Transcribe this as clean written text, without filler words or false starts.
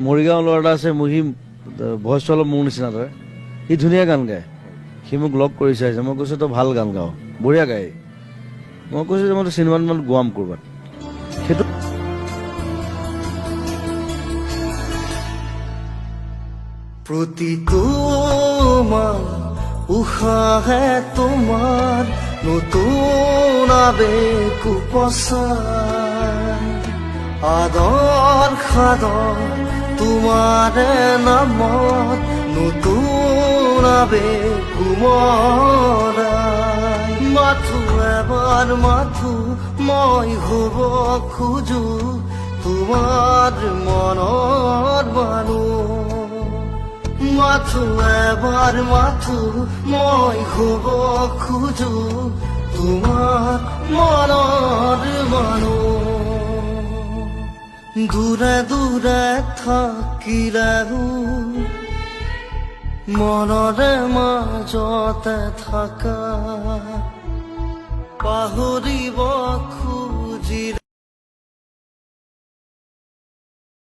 মৰিগাঁও ল'ৰা এটা আছে, সি ভইচটো অলপ মোৰ নিচিনা তই, সি ধুনীয়া গান গায়। সি মোক লগ কৰি চাইছে, মই কৈছোঁ তই ভাল গান গাৱ, বঢ়িয়া গায়। মই কৈছোঁ যে মই চিনেমাত মানে গোৱাম ক'ৰবাত। সেইটো প্ৰতিটো উশাহে তোমাৰ নতুন আবেগ উপচাৰ, আদৰ সাদৰ তোমাৰে নামত নতুন আবেগ উমৰাই। মাথো এবাৰ মাথো মই হ'ব খোজো তোমাৰ মনৰ মানুহ। মাথো এবাৰ মাথো মই হ'ব খোজো তোমাৰ মনৰ মানুহ। দূৰে দূৰে থাকিলেও মনৰে মাজতে থাকা, পাহৰিব